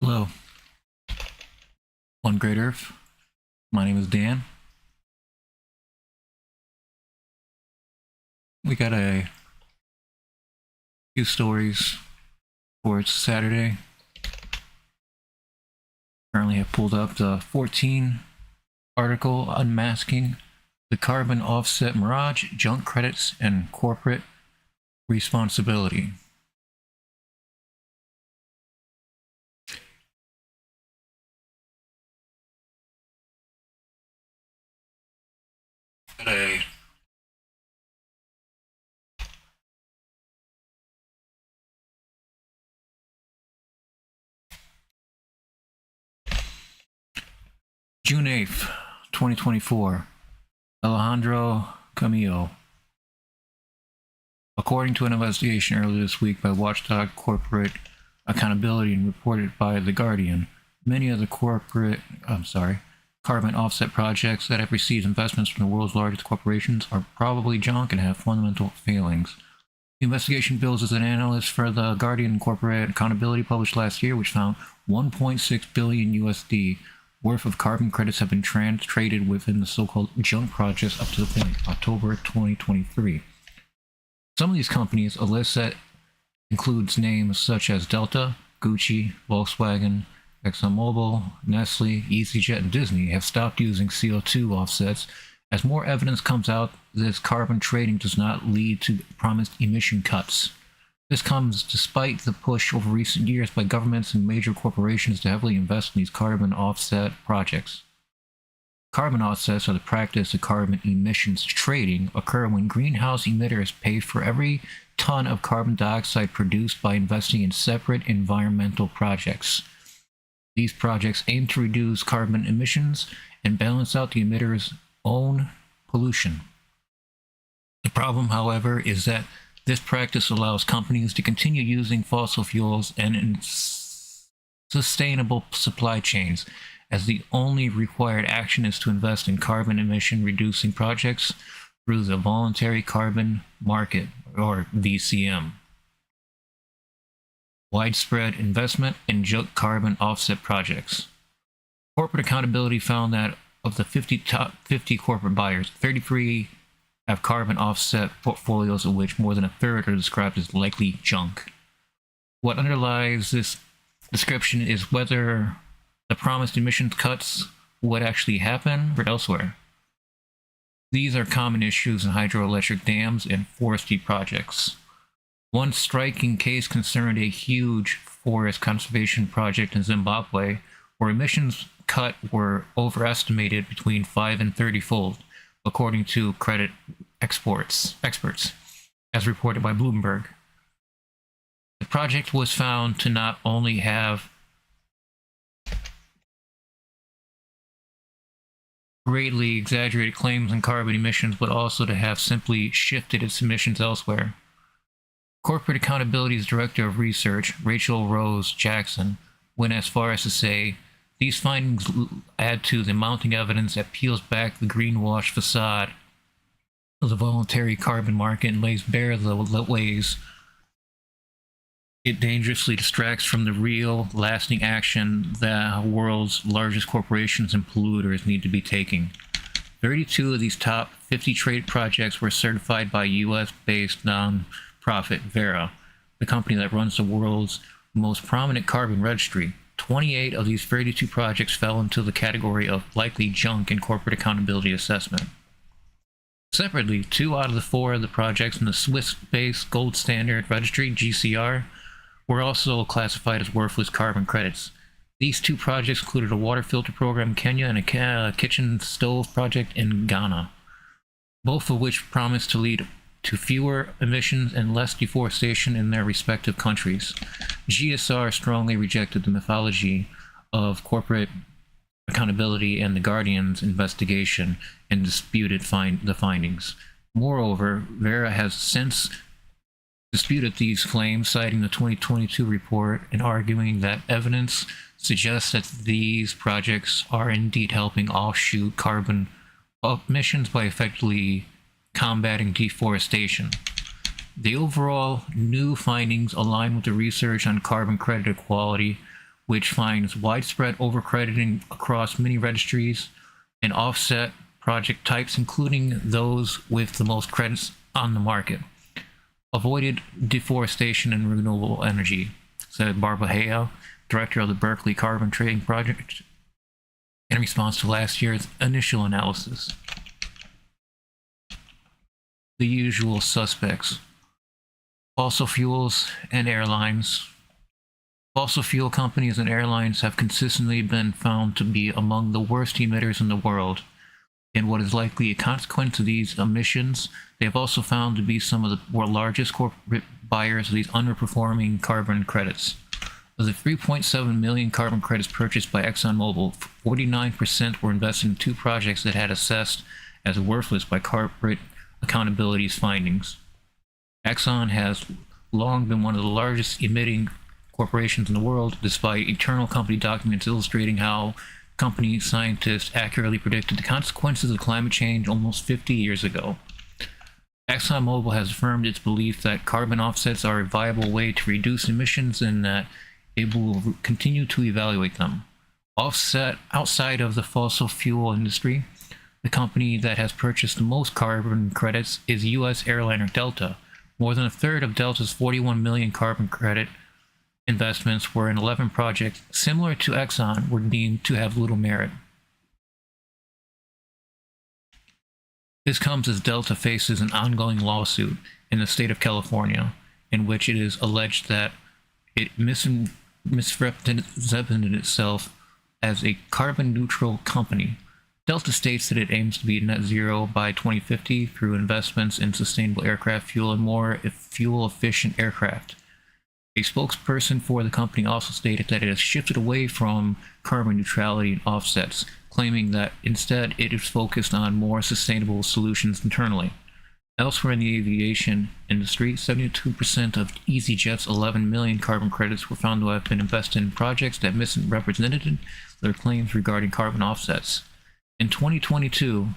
Hello, One Great Earth. My name is Dan. We got a few stories for it's Saturday. Currently have pulled up the 14 article unmasking the Carbon Offset Mirage, junk credits, and corporate responsibility. June 8th, 2024. Alejandro Camillo. According to an investigation earlier this week by Watchdog Corporate Accountability and reported by The Guardian, many of the carbon offset projects that have received investments from the world's largest corporations are probably junk and have fundamental failings. The investigation bills as an analyst for The Guardian Corporate Accountability published last year, which found 1.6 billion USD worth of carbon credits have been traded within the so-called junk projects up to the point October 2023. Some of these companies, a list that includes names such as Delta, Gucci, Volkswagen, ExxonMobil, Nestle, EasyJet, and Disney, have stopped using CO2 offsets. As more evidence comes out, this carbon trading does not lead to promised emission cuts. This comes despite the push over recent years by governments and major corporations to heavily invest in these carbon offset projects. Carbon offsets are the practice of carbon emissions trading occur when greenhouse emitters pay for every ton of carbon dioxide produced by investing in separate environmental projects. These projects aim to reduce carbon emissions and balance out the emitter's own pollution. The problem, however, is that this practice allows companies to continue using fossil fuels and sustainable supply chains, as the only required action is to invest in carbon emission reducing projects through the voluntary carbon market, or VCM. Widespread investment in junk carbon offset projects. Corporate accountability found that of the top 50 corporate buyers, 33 have carbon offset portfolios, of which more than a third are described as likely junk. What underlies this description is whether the promised emissions cuts would actually happen or elsewhere. These are common issues in hydroelectric dams and forestry projects. One striking case concerned a huge forest conservation project in Zimbabwe, where emissions cut were overestimated between 5 and 30-fold, according to credit experts, as reported by Bloomberg. The project was found to not only have greatly exaggerated claims on carbon emissions, but also to have simply shifted its emissions elsewhere. Corporate Accountability's Director of Research, Rachel Rose Jackson, went as far as to say, "These findings add to the mounting evidence that peels back the greenwash facade of the voluntary carbon market and lays bare the ways it dangerously distracts from the real, lasting action that the world's largest corporations and polluters need to be taking." 32 of these top 50 trade projects were certified by US-based non-profit Verra, the company that runs the world's most prominent carbon registry. 28 of these 32 projects fell into the category of likely junk in corporate accountability assessment. Separately, 2 out of the 4 of the projects in the Swiss-based Gold Standard Registry, GCR, were also classified as worthless carbon credits. These 2 projects included a water filter program in Kenya and a kitchen stove project in Ghana, both of which promised to lead to fewer emissions and less deforestation in their respective countries. GSR strongly rejected the mythology of corporate accountability and the Guardian's investigation and disputed the findings. Moreover, Verra has since disputed these claims, citing the 2022 report and arguing that evidence suggests that these projects are indeed helping offshoot carbon emissions by effectively combating deforestation. The overall new findings align with the research on carbon credit equality, which finds widespread overcrediting across many registries and offset project types, including those with the most credits on the market. Avoided deforestation and renewable energy, said Barbara Hale, director of the Berkeley Carbon Trading Project, in response to last year's initial analysis. The usual suspects: fossil fuels and airlines. Fossil fuel companies and airlines have consistently been found to be among the worst emitters in the world. In what is likely a consequence of these emissions, they have also found to be some of the world's largest corporate buyers of these underperforming carbon credits. Of the 3.7 million carbon credits purchased by ExxonMobil, 49% were invested in 2 projects that had assessed as worthless by corporate accountability's findings. Exxon has long been one of the largest emitting corporations in the world, despite internal company documents illustrating how company scientists accurately predicted the consequences of climate change almost 50 years ago. ExxonMobil has affirmed its belief that carbon offsets are a viable way to reduce emissions and that it will continue to evaluate them. Outside of the fossil fuel industry, the company that has purchased the most carbon credits is U.S. airliner Delta. More than a third of Delta's 41 million carbon credit investments were in 11 projects similar to Exxon were deemed to have little merit. This comes as Delta faces an ongoing lawsuit in the state of California, in which it is alleged that it misrepresented itself as a carbon-neutral company. Delta states that it aims to be net zero by 2050 through investments in sustainable aircraft fuel and more fuel-efficient aircraft. A spokesperson for the company also stated that it has shifted away from carbon neutrality and offsets, claiming that instead it is focused on more sustainable solutions internally. Elsewhere in the aviation industry, 72% of EasyJet's 11 million carbon credits were found to have been invested in projects that misrepresented their claims regarding carbon offsets. In 2022,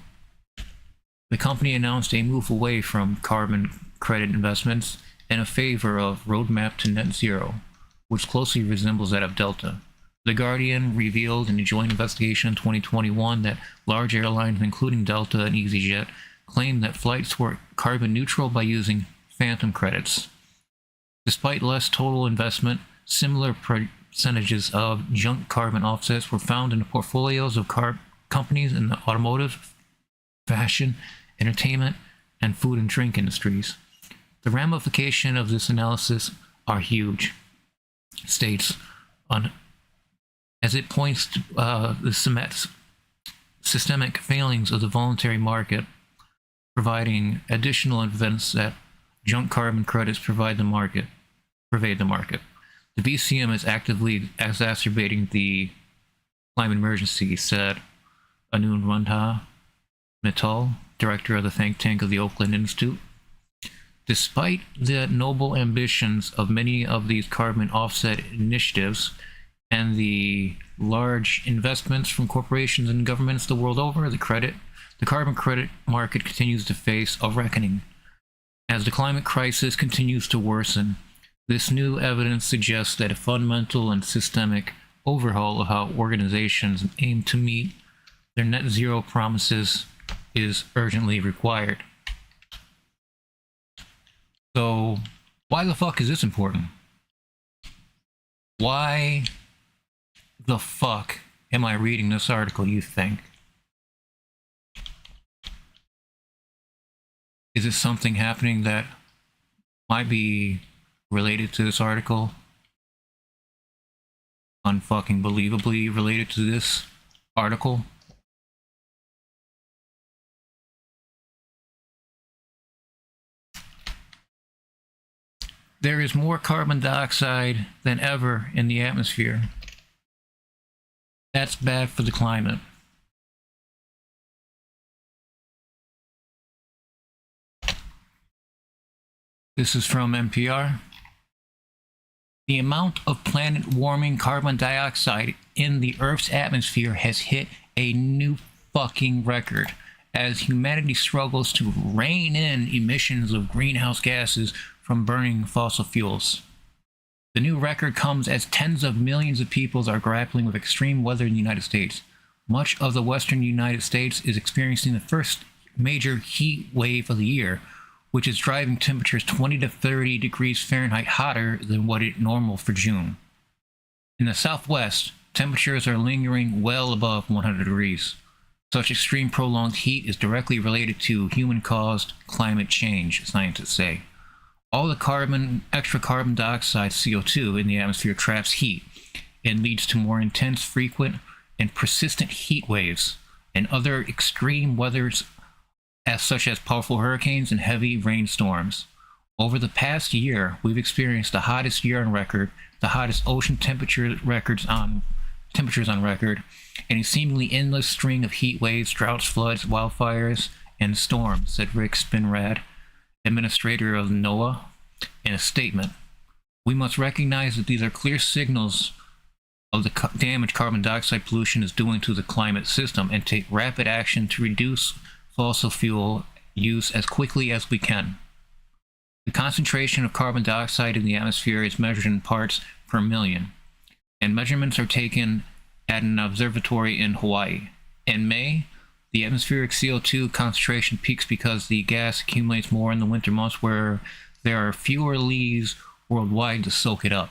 the company announced a move away from carbon credit investments in a favor of roadmap to net zero, which closely resembles that of Delta. The Guardian revealed in a joint investigation in 2021 that large airlines, including Delta and EasyJet, claimed that flights were carbon neutral by using phantom credits. Despite less total investment, similar percentages of junk carbon offsets were found in the portfolios of companies in the automotive, fashion, entertainment, and food and drink industries. The ramifications of this analysis are huge, states, as it points to the systemic failings of the voluntary market, providing additional evidence that junk carbon credits pervade the market. The VCM is actively exacerbating the climate emergency, said Anun Randha Mittal, director of the think tank of the Oakland Institute. Despite the noble ambitions of many of these carbon offset initiatives and the large investments from corporations and governments the world over, the carbon credit market continues to face a reckoning. As the climate crisis continues to worsen, this new evidence suggests that a fundamental and systemic overhaul of how organizations aim to meet their net zero promises is urgently required. So, why the fuck is this important? Why the fuck am I reading this article, you think? Is it something happening that might be related to this article? Unfucking believably related to this article? There is more carbon dioxide than ever in the atmosphere. That's bad for the climate. This is from NPR. The amount of planet-warming carbon dioxide in the Earth's atmosphere has hit a new fucking record as humanity struggles to rein in emissions of greenhouse gases from burning fossil fuels. The new record comes as tens of millions of people are grappling with extreme weather in the United States. Much of the western United States is experiencing the first major heat wave of the year, which is driving temperatures 20 to 30 degrees Fahrenheit hotter than what is normal for June. In the Southwest, temperatures are lingering well above 100 degrees. Such extreme prolonged heat is directly related to human-caused climate change, scientists say. All the extra carbon dioxide, CO2, in the atmosphere traps heat and leads to more intense, frequent, and persistent heat waves and other extreme weathers such as powerful hurricanes and heavy rainstorms. Over the past year, we've experienced the hottest year on record, the hottest ocean temperatures on record, and a seemingly endless string of heat waves, droughts, floods, wildfires, and storms, said Rick Spinrad, administrator of NOAA, in a statement. We must recognize that these are clear signals of the damage carbon dioxide pollution is doing to the climate system and take rapid action to reduce fossil fuel use as quickly as we can. The concentration of carbon dioxide in the atmosphere is measured in parts per million, and measurements are taken at an observatory in Hawaii. In May, the atmospheric CO2 concentration peaks because the gas accumulates more in the winter months where there are fewer leaves worldwide to soak it up.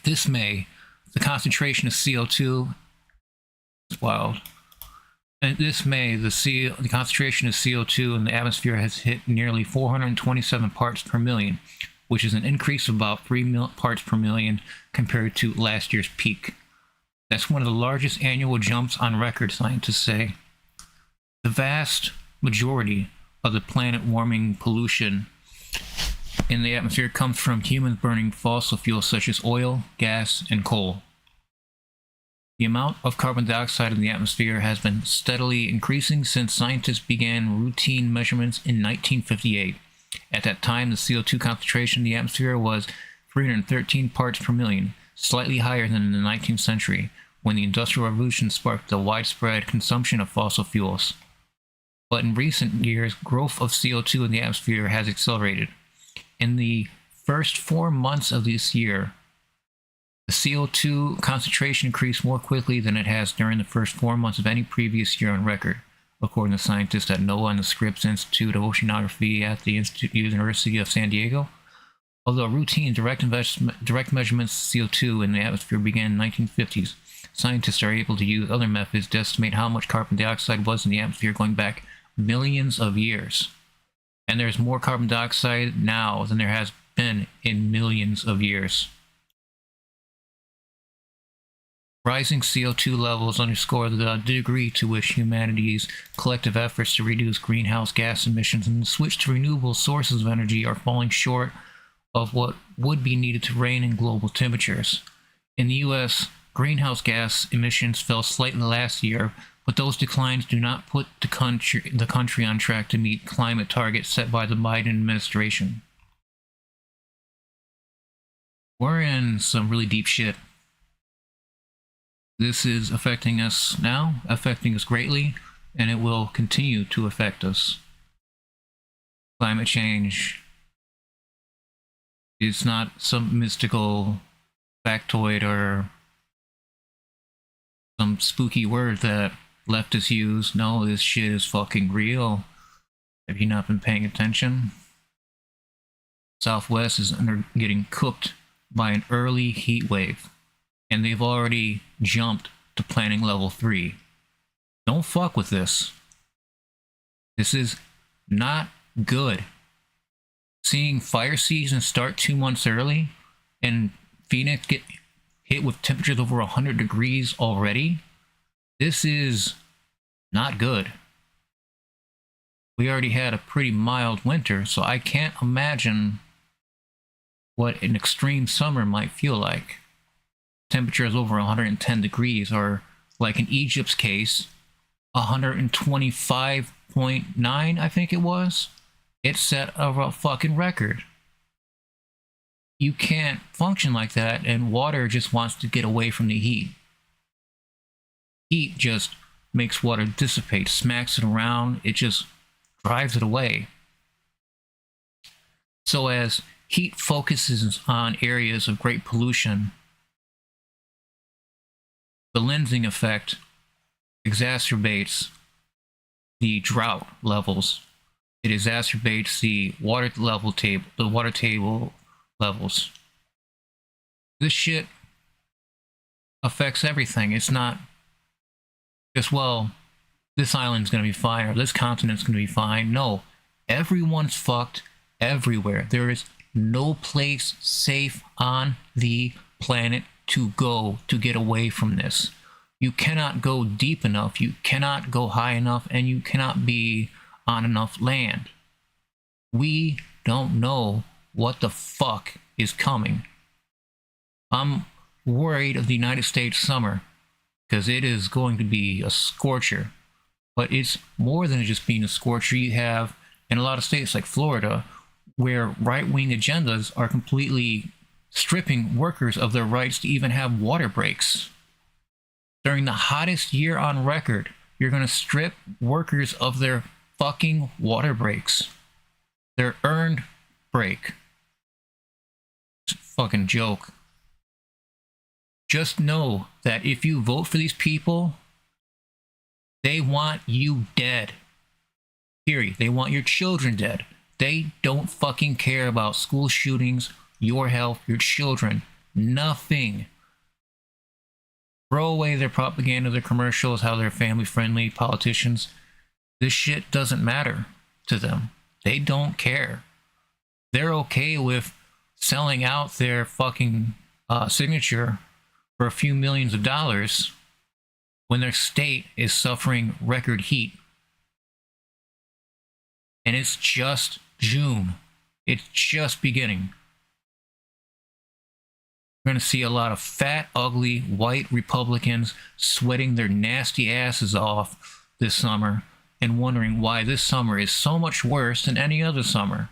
This May, the concentration of CO2 is wild. And this May, the concentration of CO2 in the atmosphere has hit nearly 427 parts per million, which is an increase of about 3 parts per million compared to last year's peak. That's one of the largest annual jumps on record, scientists say. The vast majority of the planet-warming pollution in the atmosphere comes from humans burning fossil fuels such as oil, gas, and coal. The amount of carbon dioxide in the atmosphere has been steadily increasing since scientists began routine measurements in 1958. At that time, the CO2 concentration in the atmosphere was 313 parts per million, slightly higher than in the 19th century, when the Industrial Revolution sparked the widespread consumption of fossil fuels. But in recent years, growth of CO2 in the atmosphere has accelerated. In the first 4 months of this year, the CO2 concentration increased more quickly than it has during the first 4 months of any previous year on record, according to scientists at NOAA and the Scripps Institute of Oceanography at the University of San Diego. Although routine direct measurements of CO2 in the atmosphere began in the 1950s, scientists are able to use other methods to estimate how much carbon dioxide was in the atmosphere going back millions of years. And there's more carbon dioxide now than there has been in millions of years. Rising CO2 levels underscore the degree to which humanity's collective efforts to reduce greenhouse gas emissions and switch to renewable sources of energy are falling short of what would be needed to rein in global temperatures. In the U.S., greenhouse gas emissions fell slightly last year, but those declines do not put the country on track to meet climate targets set by the Biden administration. We're in some really deep shit. This is affecting us now, affecting us greatly, and it will continue to affect us. Climate change is not some mystical factoid or some spooky word that leftists use. No, this shit is fucking real. Have you not been paying attention? Southwest is getting cooked by an early heat wave, and they've already jumped to planning level 3. Don't fuck with this. This is not good. Seeing fire season start 2 months early and Phoenix get hit with temperatures over 100 degrees already, this is not good. We already had a pretty mild winter, so I can't imagine what an extreme summer might feel like. Temperatures over 110 degrees, or like in Egypt's case, 125.9, I think it was. It set a fucking record. You can't function like that, and water just wants to get away from the heat. Heat just makes water dissipate, smacks it around, it just drives it away. So as heat focuses on areas of great pollution, the lensing effect exacerbates the drought levels. It exacerbates the water table levels. This shit affects everything. It's not just, well, this island's gonna be fine or this continent's gonna be fine. No, everyone's fucked everywhere. There is no place safe on the planet to go to get away from this. You cannot go deep enough, you cannot go high enough, and you cannot be on enough land. We don't know what the fuck is coming. I'm worried of the United States summer because it is going to be a scorcher. But it's more than just being a scorcher. You have in a lot of states like Florida where right-wing agendas are completely stripping workers of their rights to even have water breaks. During the hottest year on record, you're going to strip workers of their fucking water breaks. Their earned break. It's a fucking joke. Just know that if you vote for these people, they want you dead. Period. They want your children dead. They don't fucking care about school shootings, your health, your children. Nothing. Throw away their propaganda, their commercials, how they're family-friendly politicians. This shit doesn't matter to them. They don't care. They're okay with selling out their fucking signature for a few millions of dollars when their state is suffering record heat. And it's just June. It's just beginning. We're going to see a lot of fat, ugly, white Republicans sweating their nasty asses off this summer and wondering why this summer is so much worse than any other summer.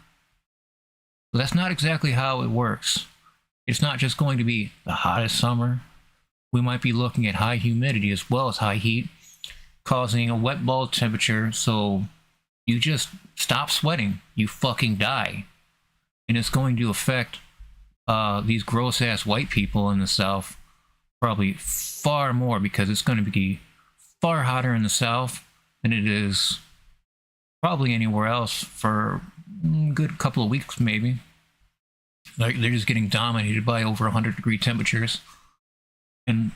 But that's not exactly how it works. It's not just going to be the hottest summer. We might be looking at high humidity as well as high heat, causing a wet bulb temperature, so you just stop sweating. You fucking die. And it's going to affect these gross-ass white people in the South probably far more, because it's going to be far hotter in the South than it is probably anywhere else for a good couple of weeks, maybe. Like, they're just getting dominated by over 100-degree temperatures. And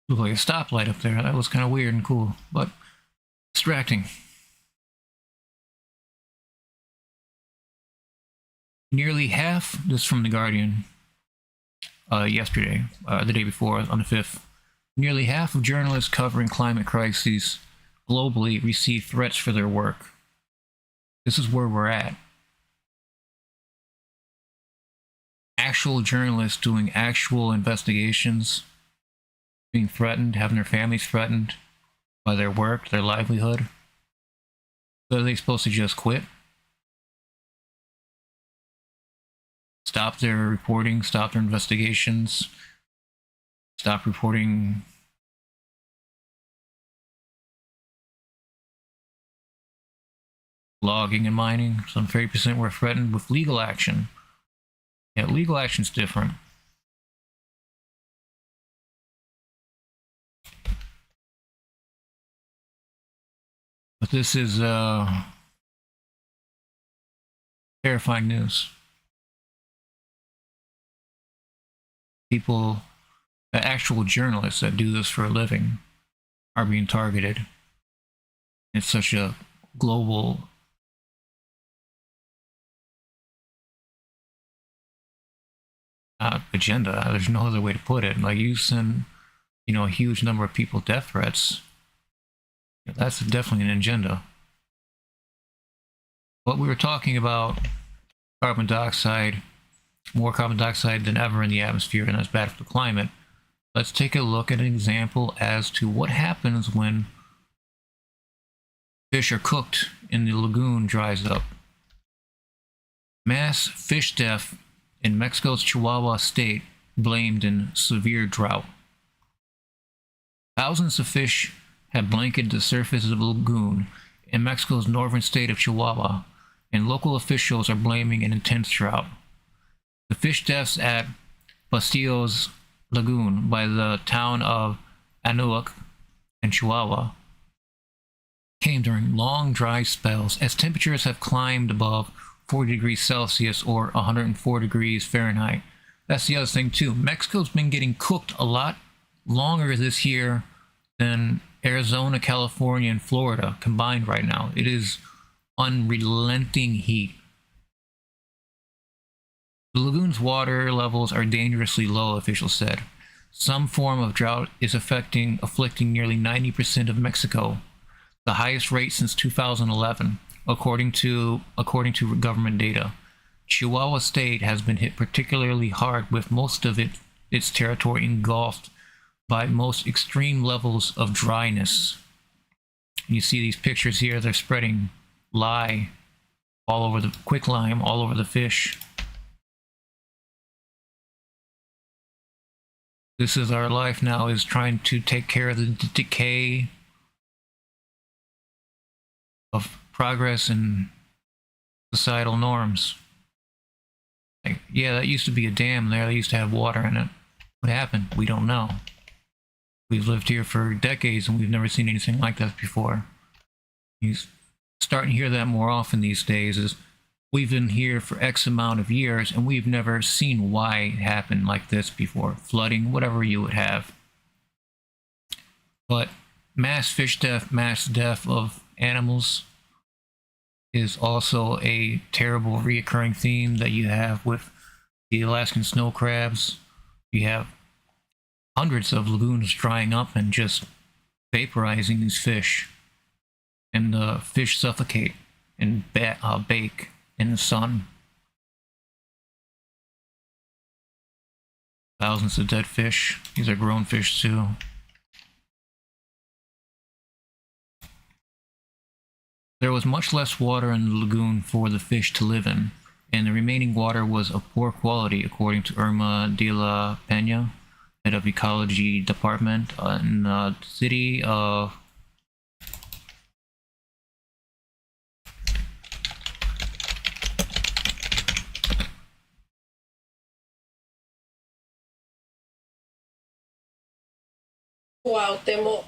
looked like a stoplight up there. That was kind of weird and cool, but distracting. Nearly half, this is from The Guardian, yesterday, the day before, on the 5th, nearly half of journalists covering climate crises globally receive threats for their work. This is where we're at. Actual journalists doing actual investigations, being threatened, having their families threatened by their work, their livelihood. So are they supposed to just quit? Stop their reporting, stop their investigations, stop reporting logging and mining. Some 30% were threatened with legal action. Yeah, legal action's different. But this is terrifying news. People, actual journalists that do this for a living, are being targeted. It's such a global agenda. There's no other way to put it. Like, you send, a huge number of people death threats. That's definitely an agenda. But we were talking about carbon dioxide, more carbon dioxide than ever in the atmosphere, and that's bad for the climate. Let's take a look at an example as to what happens when fish are cooked and the lagoon dries up. Mass fish death in Mexico's Chihuahua state blamed in severe drought. Thousands of fish have blanketed the surface of the lagoon in Mexico's northern state of Chihuahua, and local officials are blaming an intense drought. The fish deaths at Bastillo's Lagoon by the town of Anuak in Chihuahua came during long dry spells as temperatures have climbed above 40 degrees Celsius or 104 degrees Fahrenheit. That's the other thing too. Mexico's been getting cooked a lot longer this year than Arizona, California, and Florida combined right now. It is unrelenting heat. The lagoon's water levels are dangerously low, officials said. Some form of drought is afflicting nearly 90% of Mexico, the highest rate since 2011, according to government data. Chihuahua State has been hit particularly hard, with most of its territory engulfed by most extreme levels of dryness. You see these pictures here, they're spreading lye all over the quicklime, all over the fish. This is our life now, is trying to take care of the decay of progress and societal norms. Like, yeah, that used to be a dam there, they used to have water in it. What happened? We don't know. We've lived here for decades and we've never seen anything like that before. You're starting to hear that more often these days, is we've been here for X amount of years and we've never seen why it happened like this before. Flooding, whatever you would have. But mass fish death, mass death of animals is also a terrible reoccurring theme that you have with the Alaskan snow crabs. You have hundreds of lagoons drying up and just vaporizing these fish. And the fish suffocate and bake in the sun. Thousands of dead fish. These are grown fish too. There was much less water in the lagoon for the fish to live in, and the remaining water was of poor quality, according to Irma de la Peña, head of ecology department in the city of Cuauhtémoc.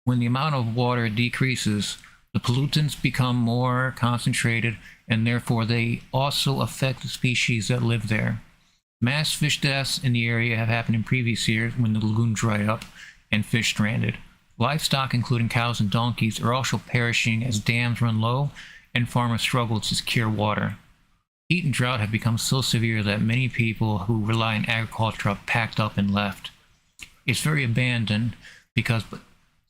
When the amount of water decreases, the pollutants become more concentrated, and therefore they also affect the species that live there. Mass fish deaths in the area have happened in previous years when the lagoon dried up and fish stranded. Livestock, including cows and donkeys, are also perishing as dams run low and farmers struggle to secure water. Heat and drought have become so severe that many people who rely on agriculture have packed up and left. It's very abandoned because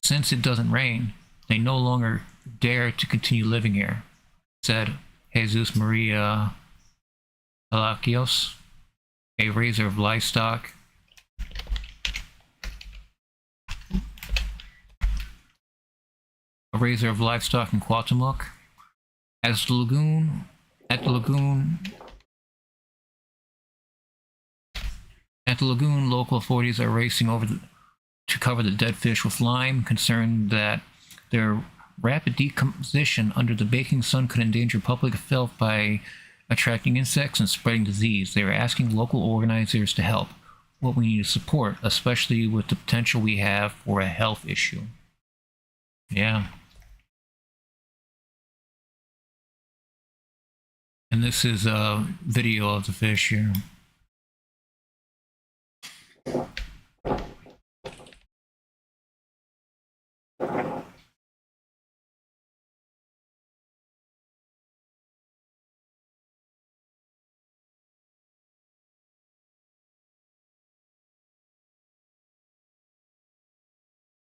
since it doesn't rain, they no longer dare to continue living here, said Jesus Maria Palacios, a raiser of livestock. A raiser of livestock in Cuauhtémoc. At the lagoon, local authorities are racing to cover the dead fish with lime, concerned that their rapid decomposition under the baking sun could endanger public health by attracting insects and spreading disease. They are asking local organizers to help. What we need is support, especially with the potential we have for a health issue. Yeah. And this is a video of the fish here.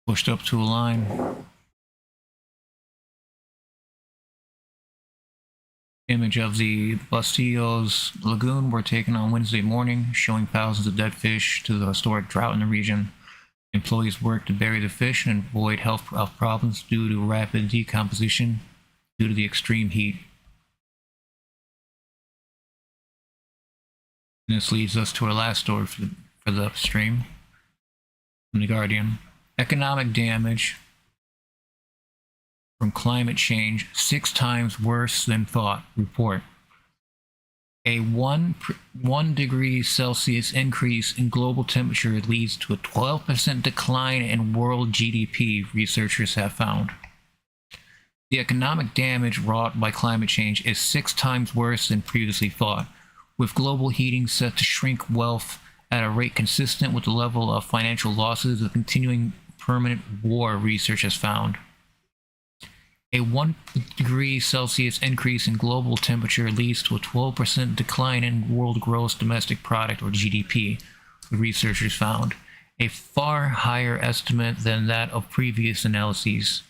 Pushed up to a line. Image of the Bastillo's Lagoon were taken on Wednesday morning, showing thousands of dead fish to the historic drought in the region. Employees worked to bury the fish and avoid health problems due to rapid decomposition due to the extreme heat. And this leads us to our last story for the upstream. from The Guardian. Economic damage from climate change 6 times worse than thought. Report. A 1 degree Celsius increase in global temperature leads to a 12% decline in world GDP, researchers have found. The economic damage wrought by climate change is 6 times worse than previously thought, with global heating set to shrink wealth at a rate consistent with the level of financial losses of continuing permanent war, research has found. A 1 degree Celsius increase in global temperature leads to a 12% decline in world gross domestic product, or GDP, the researchers found, a far higher estimate than that of previous analyses.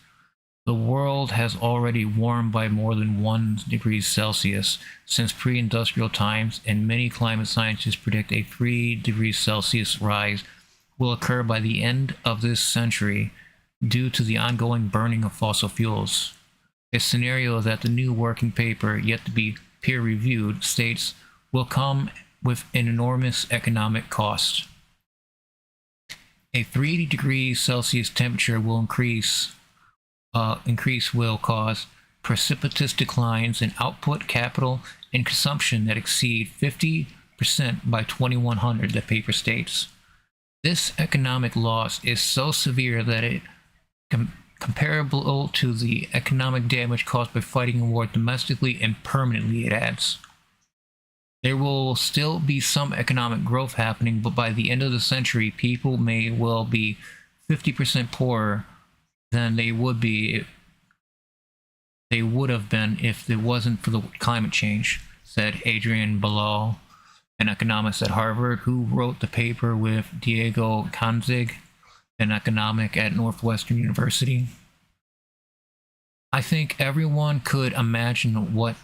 The world has already warmed by more than 1 degree Celsius since pre-industrial times, and many climate scientists predict a 3 degrees Celsius rise will occur by the end of this century due to the ongoing burning of fossil fuels. A scenario that the new working paper, yet to be peer-reviewed, states will come with an enormous economic cost. A 3 degrees Celsius temperature will increase will cause precipitous declines in output, capital, and consumption that exceed 50% by 2100, the paper states. This economic loss is so severe that it comparable to the economic damage caused by fighting a war domestically and permanently, it adds. There will still be some economic growth happening, but by the end of the century, people may well be 50% poorer than they would have been if it wasn't for the climate change, said Adrian Bilal, an economist at Harvard who wrote the paper with Diego Kanzig, an economic at Northwestern University. I think everyone could imagine what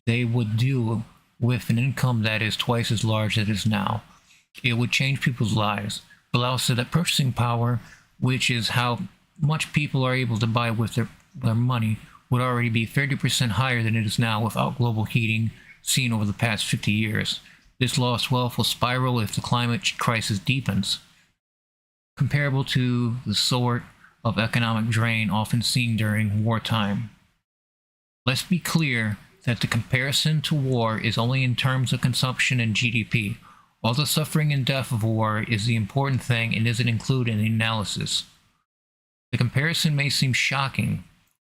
they would do with an income that is twice as large as it is now. It would change people's lives. Bilal said that purchasing power, which is how much people are able to buy with their money, would already be 30% higher than it is now without global heating seen over the past 50 years. This lost wealth will spiral if the climate crisis deepens, comparable to the sort of economic drain often seen during wartime. Let's be clear that the comparison to war is only in terms of consumption and GDP. All the suffering and death of war is the important thing and isn't included in the analysis. The comparison may seem shocking,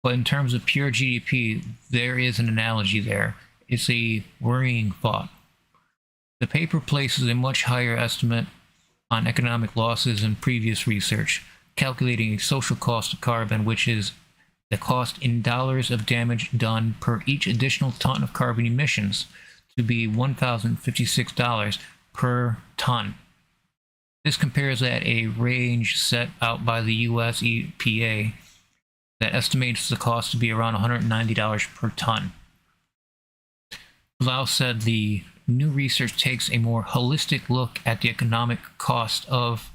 but in terms of pure GDP, there is an analogy there. It's a worrying thought. The paper places a much higher estimate on economic losses than previous research, calculating a social cost of carbon, which is the cost in dollars of damage done per each additional ton of carbon emissions, to be $1,056 per ton. This compares at a range set out by the US EPA that estimates the cost to be around $190 per ton. Bilal said the new research takes a more holistic look at the economic cost of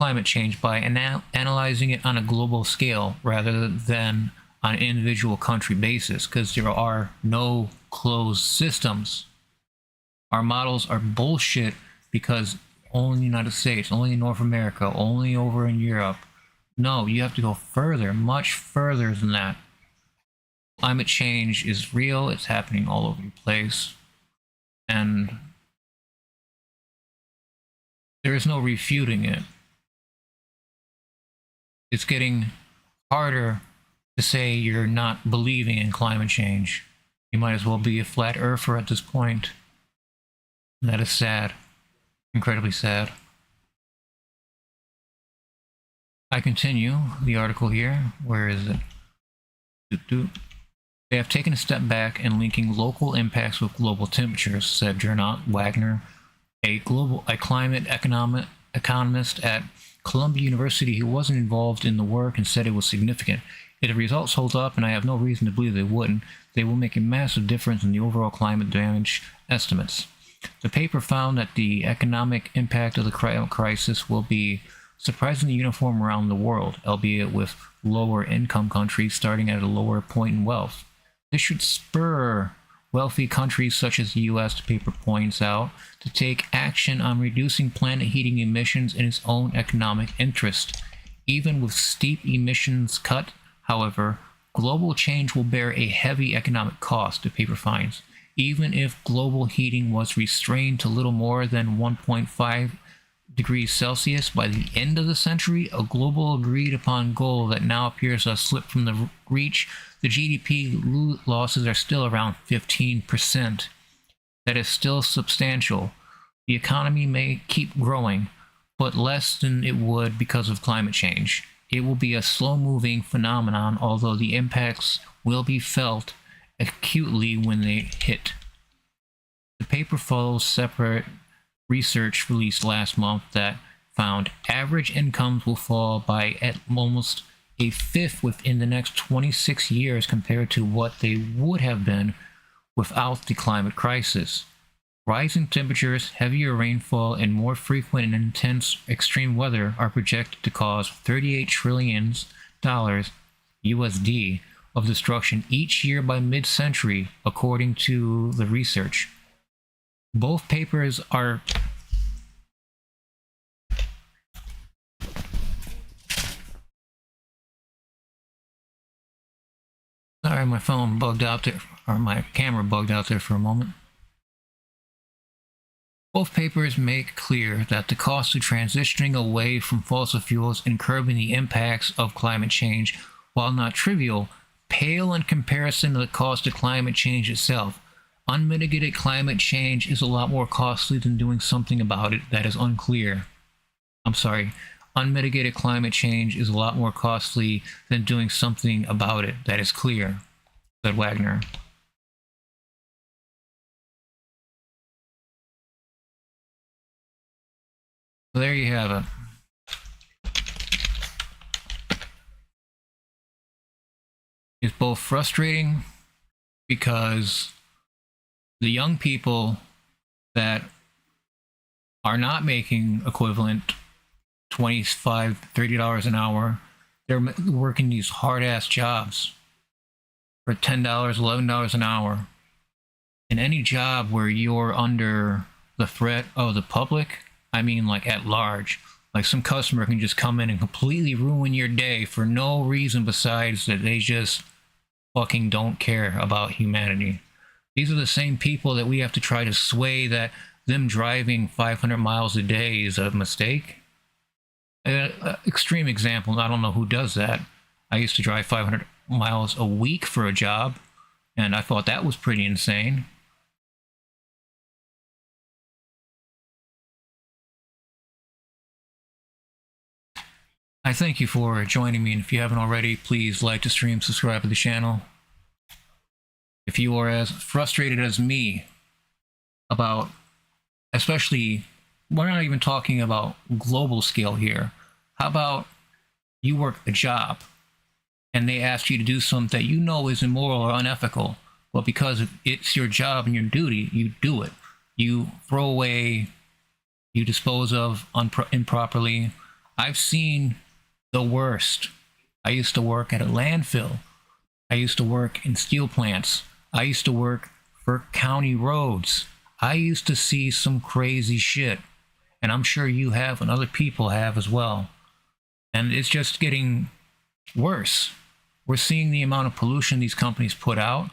climate change by analyzing it on a global scale rather than on an individual country basis, because there are no closed systems. Our models are bullshit because only in the United States, only in North America, only over in Europe. No, you have to go further, much further than that. Climate change is real, it's happening all over the place, and there is no refuting it. It's getting harder to say you're not believing in climate change. You might as well be a flat earther at this point. And that is sad. Incredibly sad. I continue the article here. Where is it? They have taken a step back in linking local impacts with global temperatures, said Gernot Wagner, a climate economist at Columbia University who wasn't involved in the work and said it was significant. If the results hold up, and I have no reason to believe they wouldn't, they will make a massive difference in the overall climate damage estimates. The paper found that the economic impact of the climate crisis will be surprisingly uniform around the world, albeit with lower income countries starting at a lower point in wealth. This should spur wealthy countries such as the US, the paper points out, to take action on reducing planet heating emissions in its own economic interest. Even with steep emissions cut, however, global change will bear a heavy economic cost, the paper finds. Even if global heating was restrained to little more than 1.5 degrees Celsius by the end of the century, a global agreed upon goal that now appears to have slipped from the reach, the GDP losses are still around 15%. That is still substantial. The economy may keep growing, but less than it would because of climate change. It will be a slow-moving phenomenon, although the impacts will be felt acutely when they hit. The paper follows separate research released last month that found average incomes will fall by at almost a fifth within the next 26 years compared to what they would have been without the climate crisis. Rising temperatures, heavier rainfall, and more frequent and intense extreme weather are projected to cause $38 trillion USD of destruction each year by mid-century, according to the research. Both papers are sorry, my phone bugged out there, or my camera bugged out there for a moment. Both papers make clear that the cost of transitioning away from fossil fuels and curbing the impacts of climate change, while not trivial, pale in comparison to the cost of climate change itself. Unmitigated climate change is a lot more costly than doing something about it that is unclear. Unmitigated climate change is a lot more costly than doing something about it that is clear, said Wagner. So there you have it. It's both frustrating because the young people that are not making equivalent $25, $30 an hour, they're working these hard-ass jobs for $10, $11 an hour. In any job where you're under the threat of the public, I mean like at large, like some customer can just come in and completely ruin your day for no reason besides that they just fucking don't care about humanity. These are the same people that we have to try to sway that them driving 500 miles a day is a mistake. Extreme example, I don't know who does that. I used to drive 500 miles a week for a job, and I thought that was pretty insane. I thank you for joining me, and if you haven't already, please like the stream, subscribe to the channel. If you are as frustrated as me about, especially, we're not even talking about global scale here. How about you work a job and they ask you to do something that you know is immoral or unethical, but because it's your job and your duty, you do it. You throw away, you dispose of improperly. I've seen the worst. I used to work at a landfill. I used to work in steel plants. I used to work for county roads. I used to see some crazy shit, and I'm sure you have and other people have as well. And it's just getting worse. We're seeing the amount of pollution these companies put out,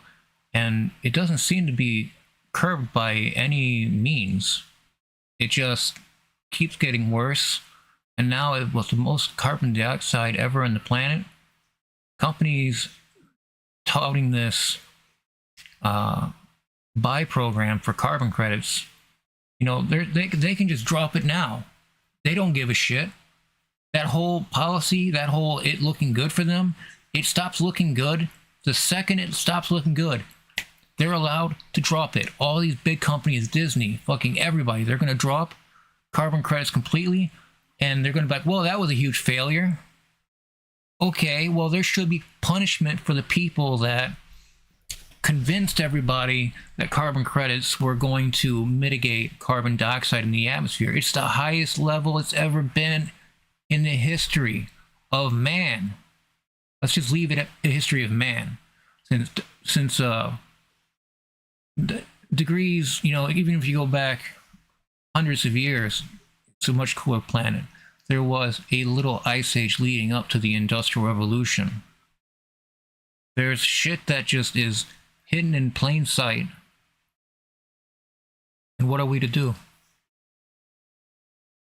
and it doesn't seem to be curbed by any means. It just keeps getting worse. And now, with the most carbon dioxide ever on the planet, companies touting this buy program for carbon credits, you know, they can just drop it now. They don't give a shit. That whole policy, that whole it looking good for them, it stops looking good the second it stops looking good. They're allowed to drop it. All these big companies, Disney, fucking everybody, they're going to drop carbon credits completely, and they're going to be like, well, that was a huge failure. Okay, well, there should be punishment for the people that convinced everybody that carbon credits were going to mitigate carbon dioxide in the atmosphere. It's the highest level it's ever been in the history of man. Let's just leave it at the history of man. Since degrees, you know, even if you go back hundreds of years, it's a much cooler planet. There was a little ice age leading up to the Industrial Revolution. There's shit that just is hidden in plain sight. And what are we to do?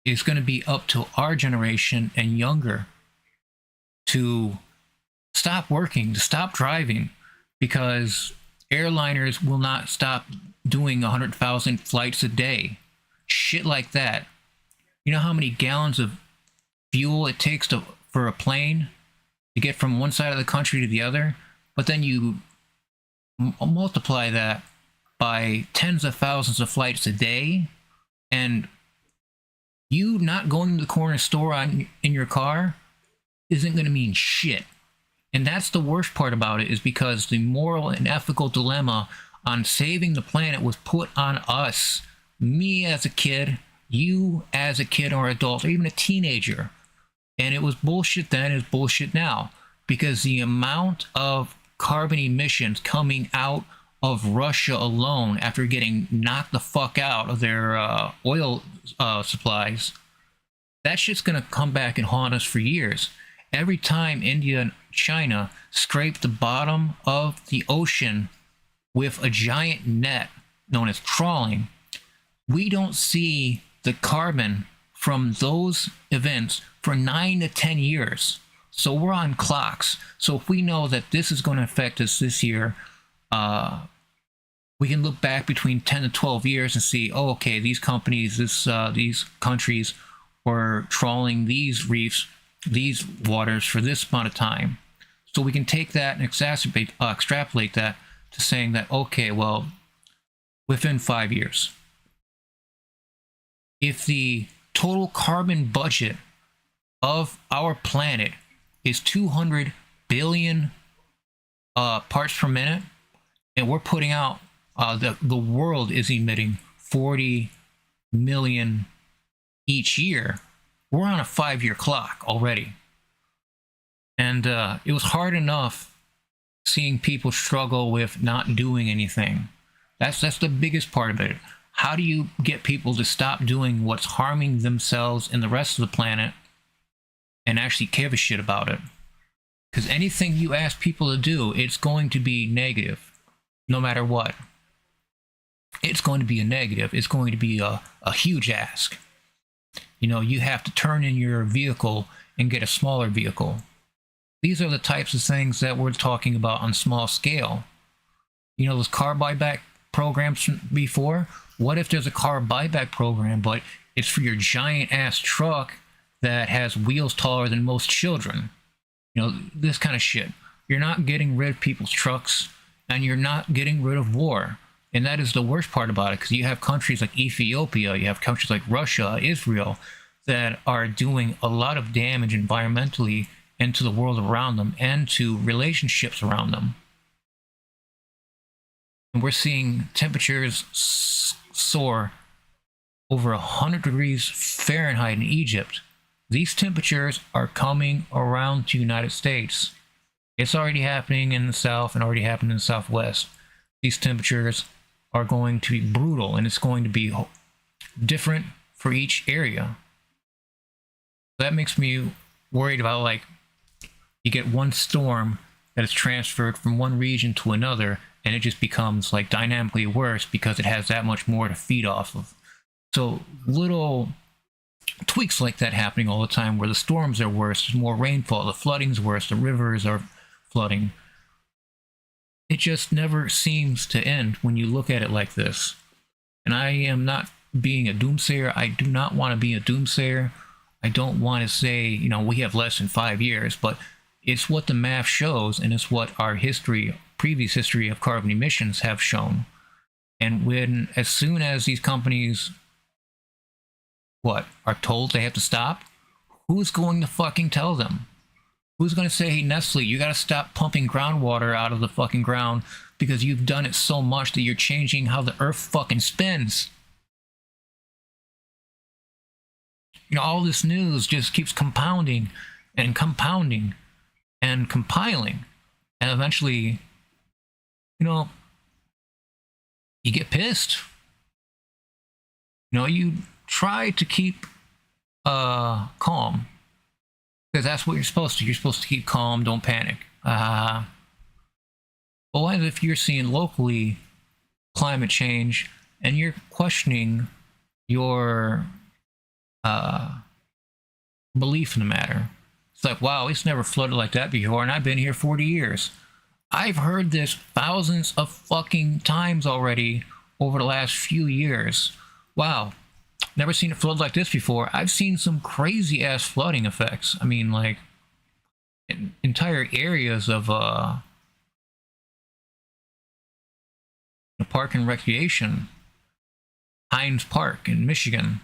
It's going to be up to our generation and younger to stop working, to stop driving, because airliners will not stop doing 100,000 flights a day. Shit like that. You know how many gallons of fuel it takes for a plane to get from one side of the country to the other? But then you multiply that by tens of thousands of flights a day, and you not going to the corner store in your car isn't going to mean shit. And that's the worst part about it, is because the moral and ethical dilemma on saving the planet was put on us. Me as a kid, you as a kid or adult, or even a teenager. And it was bullshit then, it's bullshit now. Because the amount of carbon emissions coming out of Russia alone after getting knocked the fuck out of their oil supplies, that shit's gonna come back and haunt us for years. Every time India and China scrape the bottom of the ocean with a giant net known as trawling, we don't see the carbon from those events for 9 to 10 years. So we're on clocks. So if we know that this is going to affect us this year, we can look back between 10 to 12 years and see, oh, okay, these companies, these countries were trawling these reefs, these waters for this amount of time. So we can take that and extrapolate that to saying that, okay, well, within 5 years, if the total carbon budget of our planet is 200 billion parts per minute, and we're putting out, the world is emitting 40 million each year, we're on a 5-year clock already. And it was hard enough seeing people struggle with not doing anything. That's the biggest part of it. How do you get people to stop doing what's harming themselves and the rest of the planet and actually give a shit about it? Because anything you ask people to do, it's going to be negative, no matter what. It's going to be a negative. It's going to be a huge ask. You know, you have to turn in your vehicle and get a smaller vehicle. These are the types of things that we're talking about on small scale. You know, those car buyback programs before? What if there's a car buyback program, but it's for your giant ass truck that has wheels taller than most children? You know, this kind of shit. You're not getting rid of people's trucks, and you're not getting rid of war. And that is the worst part about it, because you have countries like Ethiopia, you have countries like Russia, Israel, that are doing a lot of damage environmentally and to the world around them and to relationships around them. And we're seeing temperatures soar over 100 degrees Fahrenheit in Egypt. These temperatures are coming around the United States. It's already happening in the South and already happened in the Southwest. These temperatures are going to be brutal, and it's going to be different for each area. That makes me worried about, like, you get one storm that is transferred from one region to another, and it just becomes like dynamically worse because it has that much more to feed off of. So little tweaks like that happening all the time, where the storms are worse, there's more rainfall, the flooding's worse, the rivers are flooding. It just never seems to end when you look at it like this. And I am not being a doomsayer. I do not want to be a doomsayer. I don't want to say, you know, we have less than 5 years, but it's what the math shows, and it's what our history, previous history of carbon emissions have shown. And as soon as these companies, are told they have to stop, who's going to fucking tell them? Who's going to say, hey, Nestle, you got to stop pumping groundwater out of the fucking ground because you've done it so much that you're changing how the earth fucking spins? You know, all this news just keeps compounding and compounding and compiling. And eventually, you know, you get pissed. You know, you try to keep calm, because that's what you're supposed to. You're supposed to keep calm, don't panic. But what if you're seeing locally climate change and you're questioning your belief in the matter? It's like, wow, it's never flooded like that before, and I've been here 40 years. I've heard this thousands of fucking times already over the last few years. Wow, never seen it flood like this before. I've seen some crazy ass flooding effects. I mean, like, entire areas of the park and recreation, Hines Park in Michigan,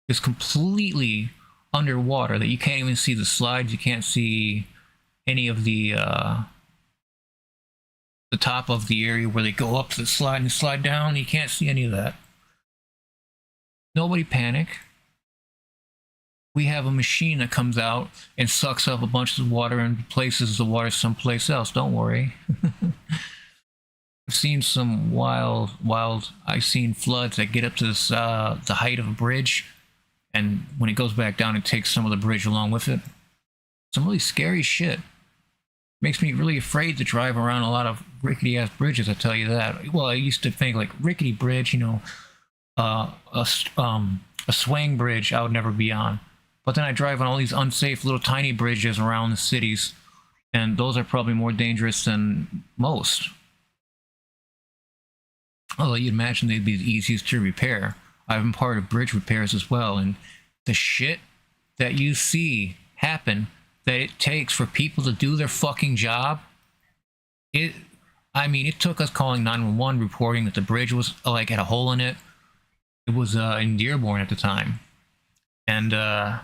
is completely underwater, that you can't even see the slides. You can't see any of the top of the area where they go up to the slide and slide down. You can't see any of that. Nobody panic. We have a machine that comes out and sucks up a bunch of water and places the water someplace else. Don't worry. I've seen some wild. I've seen floods that get up to this, the height of a bridge, and when it goes back down, it takes some of the bridge along with it. Some really scary shit. Makes me really afraid to drive around a lot of rickety ass bridges, I tell you that. Well, I used to think like rickety bridge, you know, a swing bridge I would never be on. But then I drive on all these unsafe little tiny bridges around the cities, and those are probably more dangerous than most. Although you'd imagine they'd be the easiest to repair. I've been part of bridge repairs as well, and the shit that you see happen that it takes for people to do their fucking job, I mean, it took us calling 911 reporting that the bridge was like had a hole in it. It was in Dearborn at the time, and I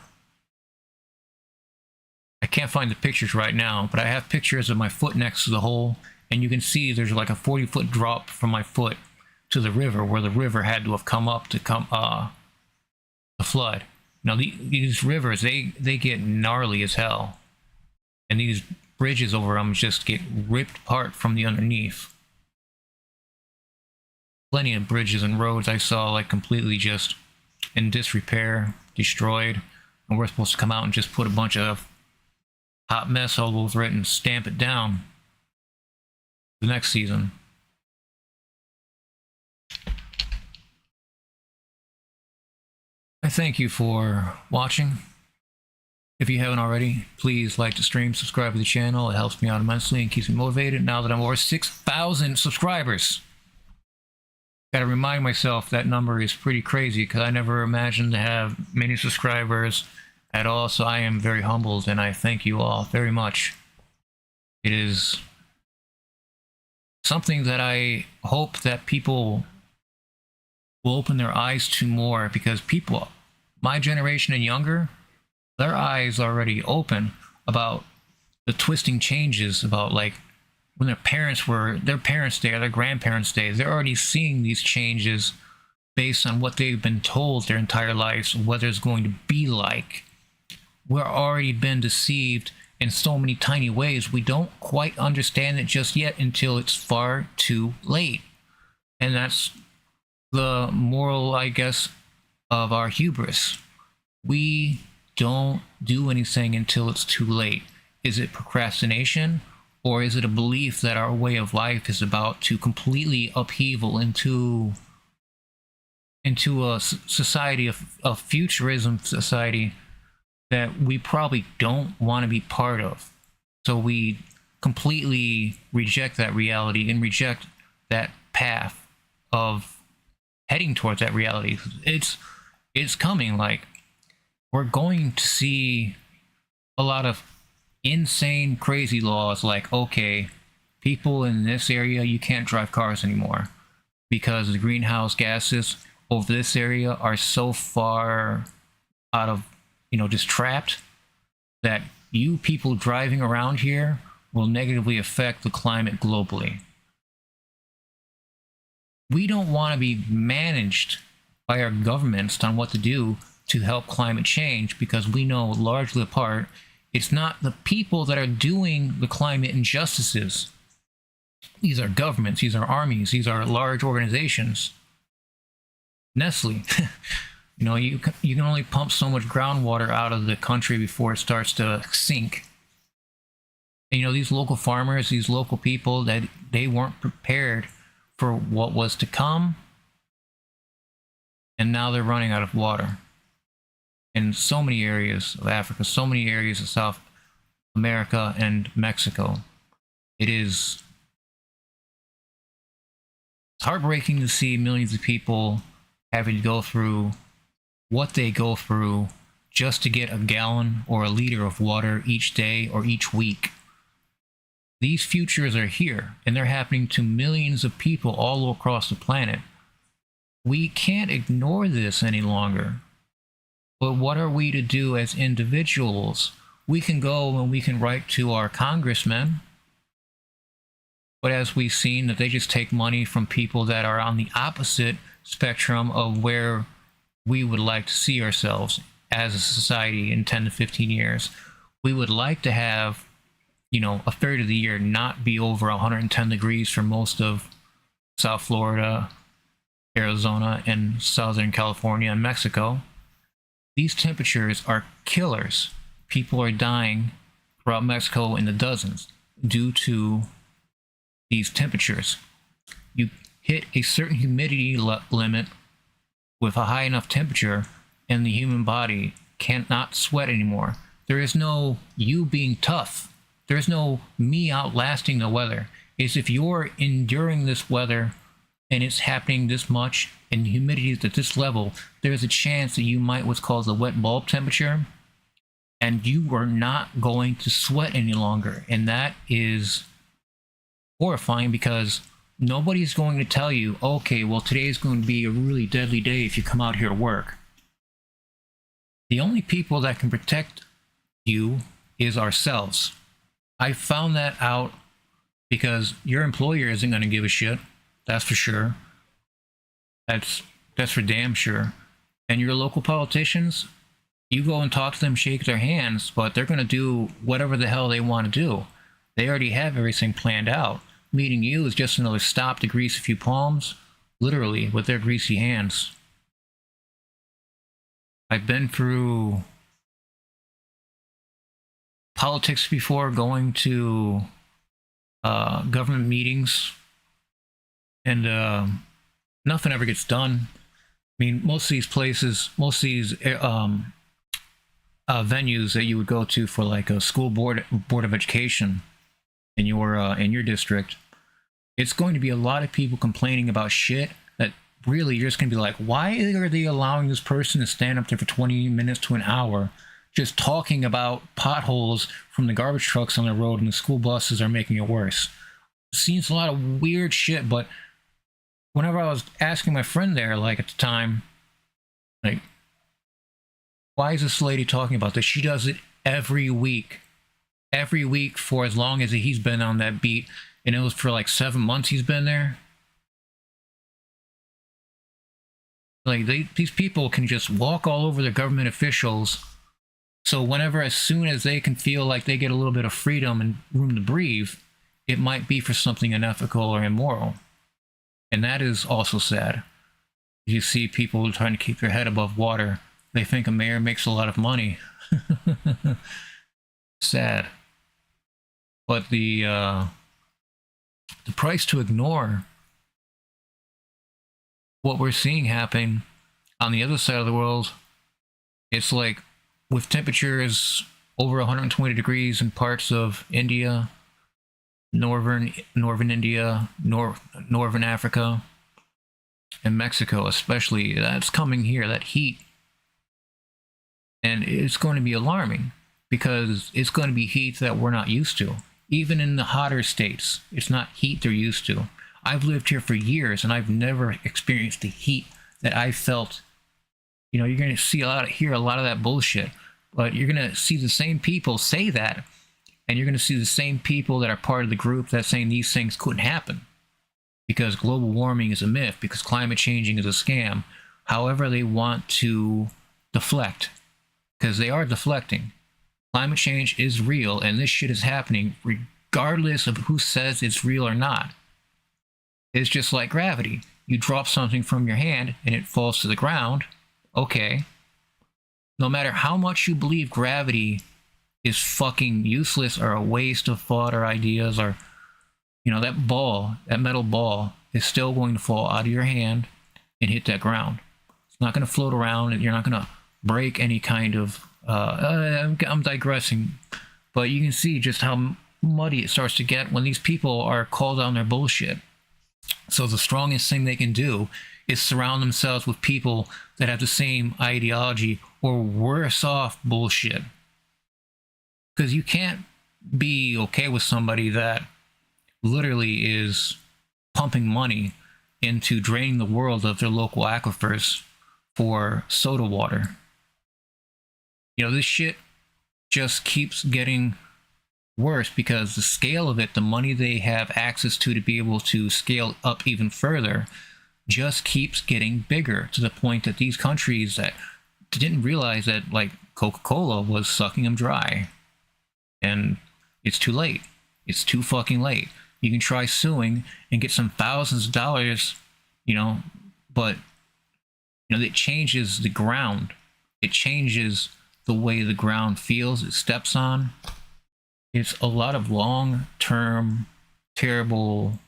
can't find the pictures right now, but I have pictures of my foot next to the hole, and you can see there's like a 40-foot drop from my foot to the river, where the river had to have come up to the flood. Now these rivers, they get gnarly as hell, and these bridges over them just get ripped apart from the underneath. Plenty of bridges and roads I saw like completely just in disrepair, destroyed, and we're supposed to come out and just put a bunch of hot mess all over it and stamp it down the next season. I thank you for watching. If you haven't already, please like the stream, subscribe to the channel. It helps me out immensely and keeps me motivated now that I'm over 6,000 subscribers. Gotta remind myself that number is pretty crazy, because I never imagined to have many subscribers at all, so I am very humbled, and I thank you all very much. It is something that I hope that people will open their eyes to more, because people, my generation and younger, their eyes are already open about the twisting changes, about like when their parents were, their parents' day or their grandparents' day, they're already seeing these changes based on what they've been told their entire lives, what it's going to be like. We're already been deceived in so many tiny ways. We don't quite understand it just yet until it's far too late. And that's the moral, I guess, of our hubris. We don't do anything until it's too late. Is it procrastination, or is it a belief that our way of life is about to completely upheaval into a society of futurism society that we probably don't want to be part of? So we completely reject that reality and reject that path of heading towards that reality. It's coming. Like, we're going to see a lot of insane, crazy laws, like, okay, people in this area, you can't drive cars anymore because the greenhouse gases over this area are so far out of, you know, just trapped, that you people driving around here will negatively affect the climate globally. We don't want to be managed by our governments on what to do to help climate change, because we know largely apart it's not the people that are doing the climate injustices. These are governments, these are armies, these are large organizations. Nestle, you know, you can only pump so much groundwater out of the country before it starts to sink. And, you know, these local farmers, these local people, that they weren't prepared for what was to come, and now they're running out of water in so many areas of Africa, so many areas of South America and Mexico. It's heartbreaking to see millions of people having to go through what they go through just to get a gallon or a liter of water each day or each week. These futures are here, and they're happening to millions of people all across the planet. We can't ignore this any longer. But what are we to do as individuals? We can go and we can write to our congressmen, but as we've seen, that they just take money from people that are on the opposite spectrum of where we would like to see ourselves as a society in 10 to 15 years. We would like to have, you know, a third of the year not be over 110 degrees for most of South Florida, Arizona, and Southern California and Mexico. These temperatures are killers. People are dying throughout Mexico in the dozens due to these temperatures. You hit a certain humidity limit with a high enough temperature, and the human body cannot sweat anymore. There is no you being tough. There is no me outlasting the weather. It's if you're enduring this weather and it's happening this much and humidity is at this level, there's a chance that you might what's called the wet bulb temperature, and you are not going to sweat any longer. And that is horrifying, because nobody's going to tell you, okay, well, today's going to be a really deadly day if you come out here to work. The only people that can protect you is ourselves. I found that out because your employer isn't going to give a shit. That's for sure. That's for damn sure. And your local politicians, you go and talk to them, shake their hands, but they're going to do whatever the hell they want to do. They already have everything planned out. Meeting you is just another stop to grease a few palms, literally, with their greasy hands. I've been through politics before, going to government meetings, and nothing ever gets done. I mean, most of these places, most of these venues that you would go to for like a school board of education in your district, it's going to be a lot of people complaining about shit that really you're just going to be like, why are they allowing this person to stand up there for 20 minutes to an hour just talking about potholes from the garbage trucks on the road, and the school buses are making it worse? It seems a lot of weird shit, but whenever I was asking my friend there, like at the time, like, why is this lady talking about this? She does it every week for as long as he's been on that beat, and it was for like 7 months he's been there. Like, these people can just walk all over the government officials, so whenever, as soon as they can feel like they get a little bit of freedom and room to breathe, it might be for something unethical or immoral. And that is also sad. You see people trying to keep their head above water. They think a mayor makes a lot of money. Sad. But the price to ignore what we're seeing happen on the other side of the world, it's like with temperatures over 120 degrees in parts of India, northern India, northern Africa, and Mexico especially, that's coming here, that heat. And it's going to be alarming, because it's going to be heat that we're not used to. Even in the hotter states, it's not heat they're used to. I've lived here for years, and I've never experienced the heat that I felt. You know, you're going to hear a lot of that bullshit, but you're going to see the same people say that, and you're going to see the same people that are part of the group that's saying these things couldn't happen because global warming is a myth, because climate changing is a scam. However they want to deflect, because they are deflecting. Climate change is real, and this shit is happening regardless of who says it's real or not. It's just like gravity. You drop something from your hand and it falls to the ground. Okay. No matter how much you believe gravity is fucking useless or a waste of thought or ideas, or, you know, that ball, that metal ball, is still going to fall out of your hand and hit that ground. It's not going to float around, and you're not going to break any kind of... I'm digressing, but you can see just how muddy it starts to get when these people are called on their bullshit. So the strongest thing they can do is surround themselves with people that have the same ideology or worse off bullshit. Because you can't be okay with somebody that literally is pumping money into draining the world of their local aquifers for soda water. You know, this shit just keeps getting worse because the scale of it, the money they have access to be able to scale up even further, just keeps getting bigger, to the point that these countries that didn't realize that, like, Coca-Cola was sucking them dry. And it's too late. It's too fucking late. You can try suing and get some thousands of dollars, you know, but, you know, it changes the ground. It changes the way the ground feels, it steps on. It's a lot of long-term, terrible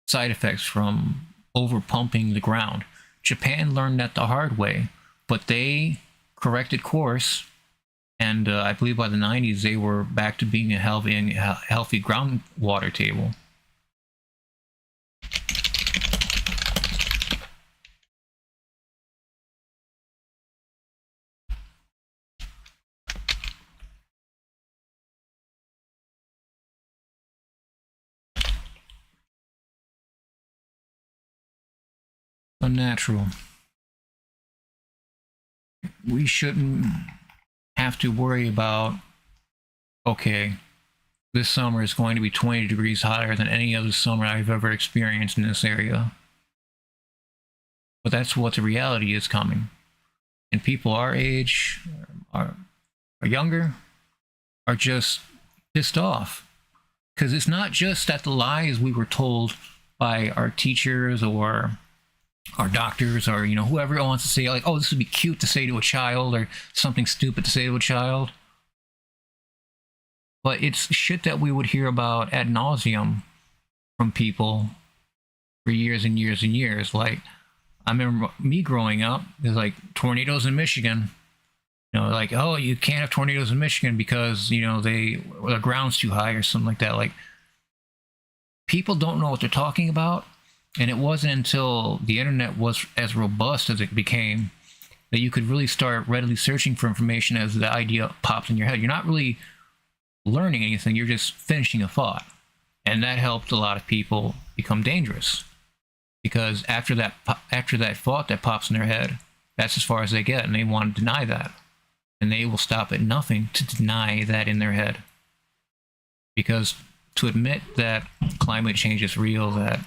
side effects from over-pumping the ground. Japan learned that the hard way, but they corrected course, and I believe by the 90s they were back to being a healthy groundwater table. Unnatural. We shouldn't have to worry about, okay, this summer is going to be 20 degrees hotter than any other summer I've ever experienced in this area. But that's what the reality is coming. And people our age, are younger, are just pissed off. Because it's not just that the lies we were told by our teachers or our doctors, or, you know, whoever wants to say, like, oh, this would be cute to say to a child, or something stupid to say to a child. But it's shit that we would hear about ad nauseum from people for years and years and years. Like, I remember me growing up, there's like tornadoes in Michigan. You know, like, oh, you can't have tornadoes in Michigan because, you know, the ground's too high or something like that. Like, people don't know what they're talking about. And it wasn't until the internet was as robust as it became that you could really start readily searching for information as the idea pops in your head. You're not really learning anything, you're just finishing a thought. And that helped a lot of people become dangerous. Because after that thought that pops in their head, that's as far as they get, and they want to deny that. And they will stop at nothing to deny that in their head. Because to admit that climate change is real, that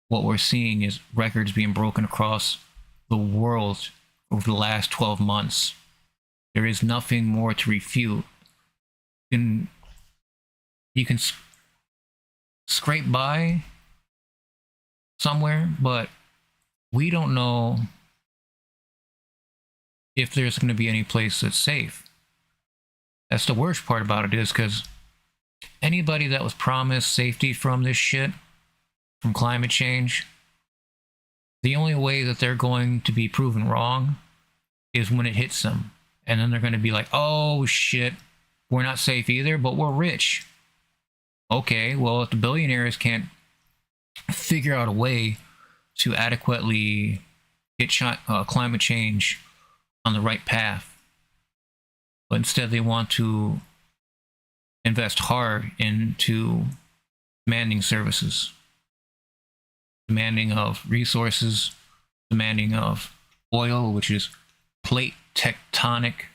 what we're seeing is records being broken across the world over the last 12 months. There is nothing more to refute. You can scrape by somewhere, but we don't know if there's going to be any place that's safe. That's the worst part about it, is because anybody that was promised safety from this shit, from climate change, the only way that they're going to be proven wrong is when it hits them. And then they're going to be like, oh shit, we're not safe either, but we're rich. Okay, well, if the billionaires can't figure out a way to adequately get climate change on the right path, but instead they want to invest hard into demanding services, demanding of resources, demanding of oil, which is plate tectonic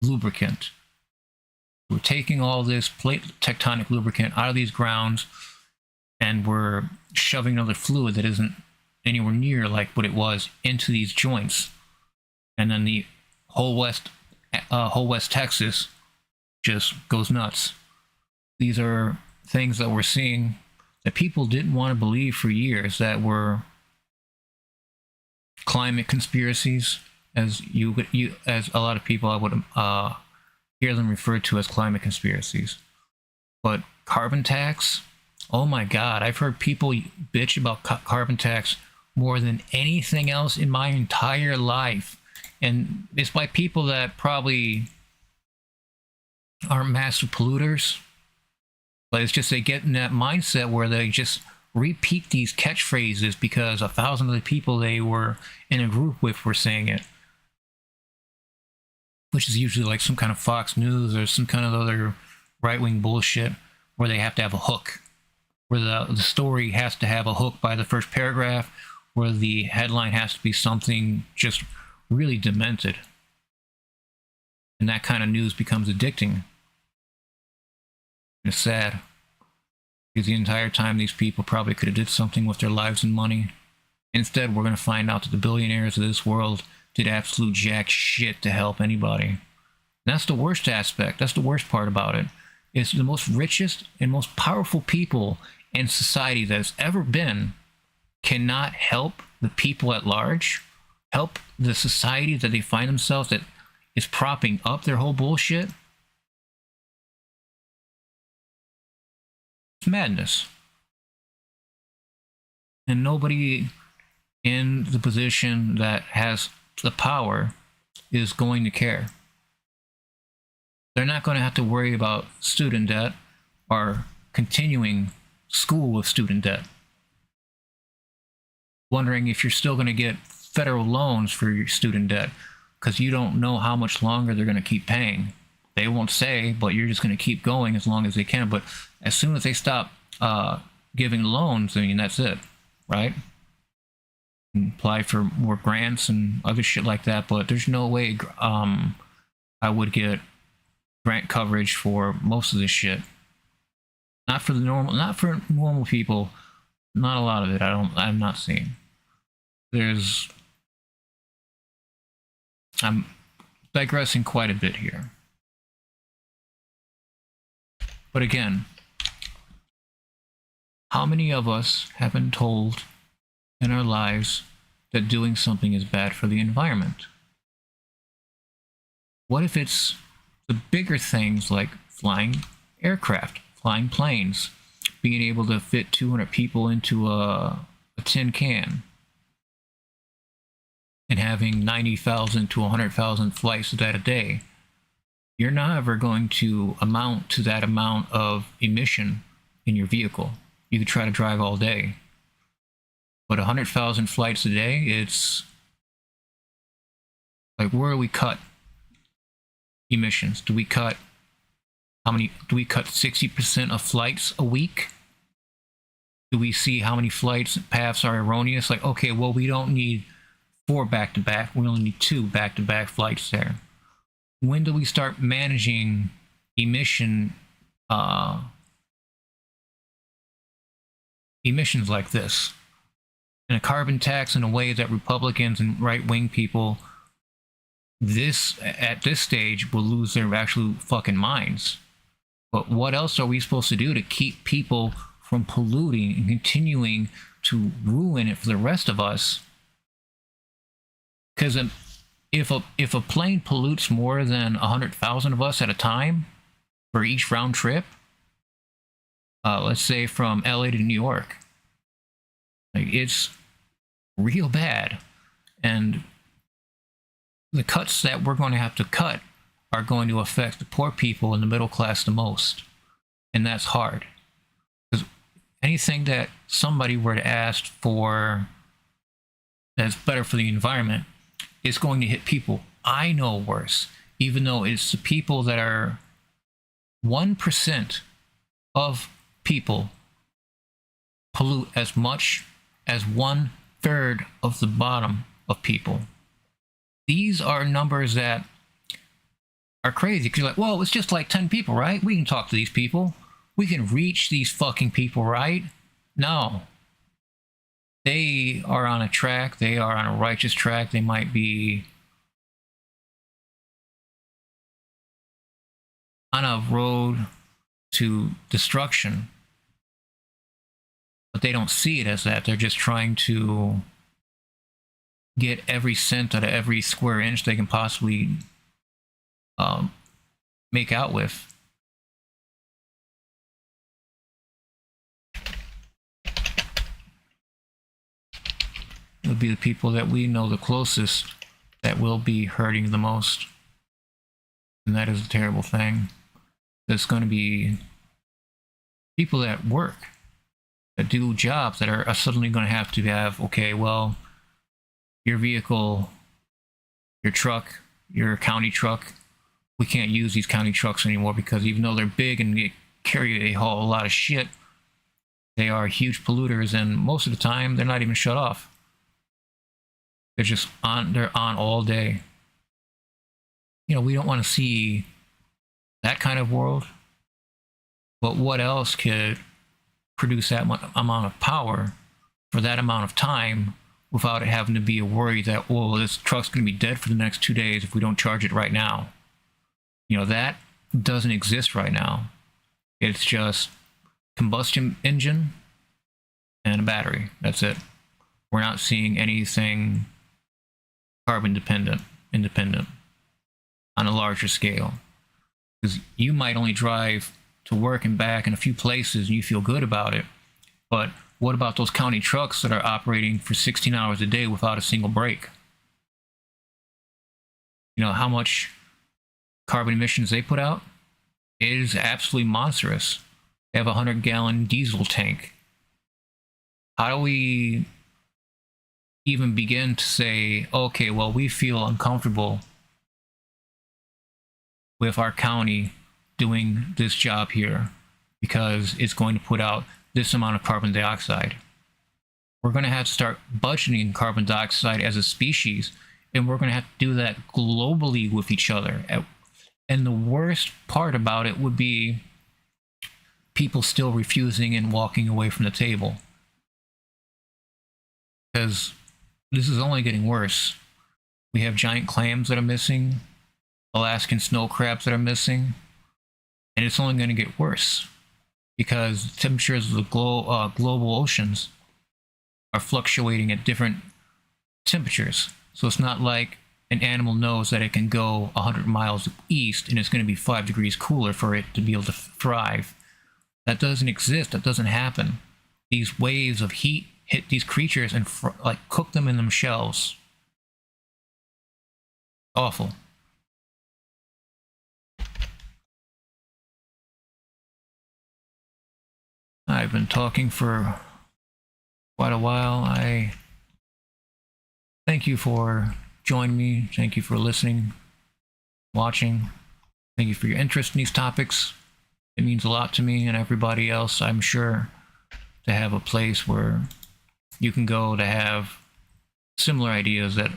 lubricant. We're taking all this plate tectonic lubricant out of these grounds, and we're shoving another fluid that isn't anywhere near like what it was into these joints. And then the whole West Texas just goes nuts. These are things that we're seeing that people didn't want to believe for years, that were climate conspiracies, as as a lot of people I would hear them referred to as climate conspiracies. But carbon tax, oh my God, I've heard people bitch about carbon tax more than anything else in my entire life. And it's by people that probably aren't massive polluters, but it's just they get in that mindset where they just repeat these catchphrases because 1,000 of the people they were in a group with were saying it, which is usually like some kind of Fox News or some kind of other right-wing bullshit where they have to have a hook, where the story has to have a hook by the first paragraph, where the headline has to be something just really demented. And that kind of news becomes addicting. It's sad, because the entire time these people probably could have did something with their lives and money. Instead, we're going to find out that the billionaires of this world did absolute jack shit to help anybody. And that's the worst aspect. That's the worst part about it. It's the most richest and most powerful people in society that has ever been cannot help the people at large, help the society that they find themselves that is propping up their whole bullshit. It's madness. And nobody in the position that has the power is going to care. They're not going to have to worry about student debt or continuing school with student debt. Wondering if you're still going to get federal loans for your student debt because you don't know how much longer they're going to keep paying. They won't say, but you're just going to keep going as long as they can. But as soon as they stop giving loans, I mean, that's it, right? Apply for more grants and other shit like that, but there's no way I would get grant coverage for most of this shit. Not for normal people. Not a lot of it. I'm not seeing. I'm digressing quite a bit here. But again, how many of us have been told in our lives that doing something is bad for the environment? What if it's the bigger things like flying aircraft, flying planes, being able to fit 200 people into a tin can, and having 90,000 to 100,000 flights of that a day? You're not ever going to amount to that amount of emission in your vehicle. You could try to drive all day, but 100,000 flights a day, it's like, where do we cut emissions? Do we cut 60% of flights a week? Do we see how many flights paths are erroneous? Like, okay, well, we don't need 4 back-to-back. We only need 2 back-to-back flights there. When do we start managing emissions like this? And a carbon tax in a way that Republicans and right-wing people at this stage will lose their actual fucking minds. But what else are we supposed to do to keep people from polluting and continuing to ruin it for the rest of us? Because if a plane pollutes more than 100,000 of us at a time for each round trip, let's say from LA to New York, like, it's real bad. And the cuts that we're going to have to cut are going to affect the poor people and the middle class the most. And that's hard. Because anything that somebody were to ask for that's better for the environment, it's going to hit people I know worse, even though it's the people that are 1% of people pollute as much as 1/3 of the bottom of people. These are numbers that are crazy, because you're like, well, it's just like 10 people, right? We can talk to these people. We can reach these fucking people, right? No. They are on a track. They are on a righteous track. They might be on a road to destruction. but they don't see it as that. They're just trying to get every cent out of every square inch they can possibly make out with. It would be the people that we know the closest that will be hurting the most. And that is a terrible thing. There's going to be people that work, that do jobs, that are suddenly going to have, okay, well, your vehicle, your truck, your county truck, we can't use these county trucks anymore because even though they're big and they carry a whole lot of shit, they are huge polluters, and most of the time they're not even shut off. They're just on, they're on all day. You know, we don't want to see that kind of world. But what else could produce that amount of power for that amount of time without it having to be a worry that, oh, this truck's going to be dead for the next 2 days if we don't charge it right now? You know, that doesn't exist right now. It's just combustion engine and a battery. That's it. We're not seeing anything carbon independent on a larger scale. Because you might only drive to work and back in a few places and you feel good about it, but what about those county trucks that are operating for 16 hours a day without a single break? You know how much carbon emissions they put out? It is absolutely monstrous. They have a 100-gallon diesel tank. How do we even begin to say, okay, well, we feel uncomfortable with our county doing this job here because it's going to put out this amount of carbon dioxide? We're going to have to start budgeting carbon dioxide as a species, and we're going to have to do that globally with each other. And the worst part about it would be people still refusing and walking away from the table. Because this is only getting worse. We have giant clams that are missing, Alaskan snow crabs that are missing, and it's only going to get worse because the temperatures of the global oceans are fluctuating at different temperatures. So it's not like an animal knows that it can go 100 miles east and it's going to be 5 degrees cooler for it to be able to thrive. That doesn't exist. That doesn't happen. These waves of heat hit these creatures and like cook them in them shells. Awful. I've been talking for quite a while. I thank you for joining me. Thank you for listening, watching. Thank you for your interest in these topics. It means a lot to me and everybody else, I'm sure, to have a place where you can go to have similar ideas that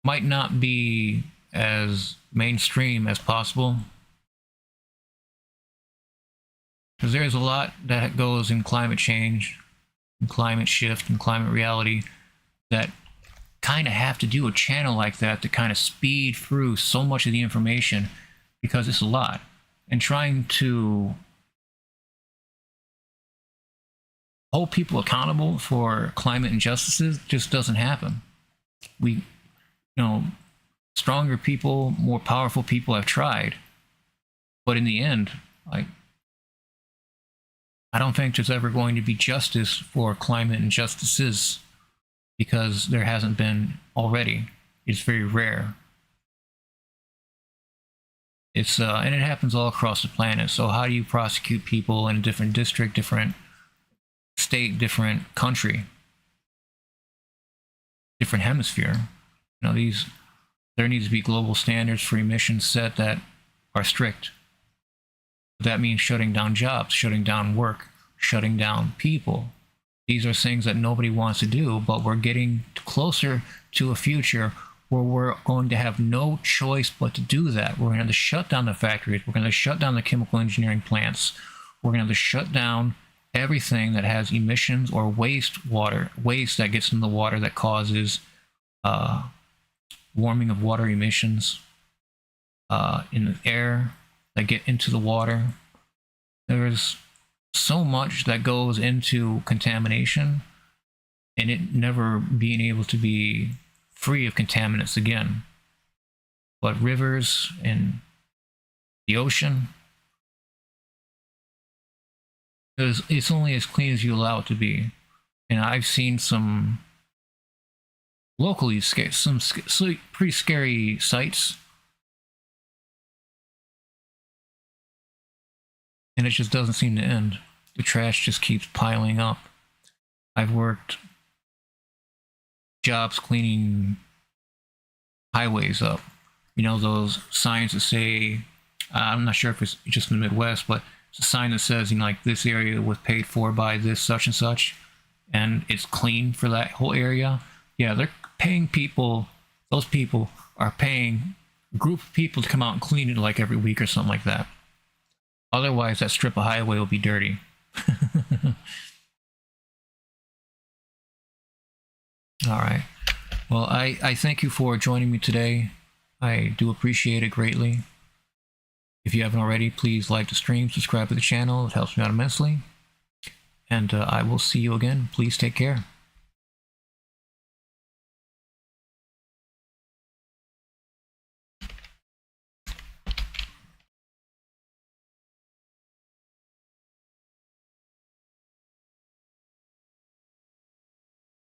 might not be as mainstream as possible. Because there's a lot that goes in climate change, and climate shift, and climate reality that kind of have to do a channel like that to kind of speed through so much of the information, because it's a lot. And trying to hold people accountable for climate injustices just doesn't happen. We, stronger people, more powerful people have tried, but in the end, I don't think there's ever going to be justice for climate injustices, because there hasn't been already. It's very rare. And it happens all across the planet. So how do you prosecute people in a different district, different state, different country, different hemisphere? There needs to be global standards for emissions set that are strict. That means shutting down jobs, shutting down work, shutting down people. These are things that nobody wants to do, but we're getting closer to a future where we're going to have no choice but to do that. We're going to have to shut down the factories. We're going to shut down the chemical engineering plants. We're going to have to shut down everything that has emissions or waste that gets in the water that causes warming of water emissions in the air that get into the water. There's so much that goes into contamination and it never being able to be free of contaminants again. But rivers and the ocean, it's only as clean as you allow it to be. And I've seen some locally some pretty scary sights, and it just doesn't seem to end. The trash just keeps piling up. I've worked jobs cleaning highways up. You know, those signs that say, I'm not sure if it's just in the Midwest, but it's a sign that says, you know, like this area was paid for by this such and such, and it's clean for that whole area. Yeah, they're paying people, those people are paying a group of people to come out and clean it like every week or something like that. Otherwise, that strip of highway will be dirty. All right. Well, I thank you for joining me today. I do appreciate it greatly. If you haven't already, please like the stream, subscribe to the channel. It helps me out immensely. And I will see you again. Please take care.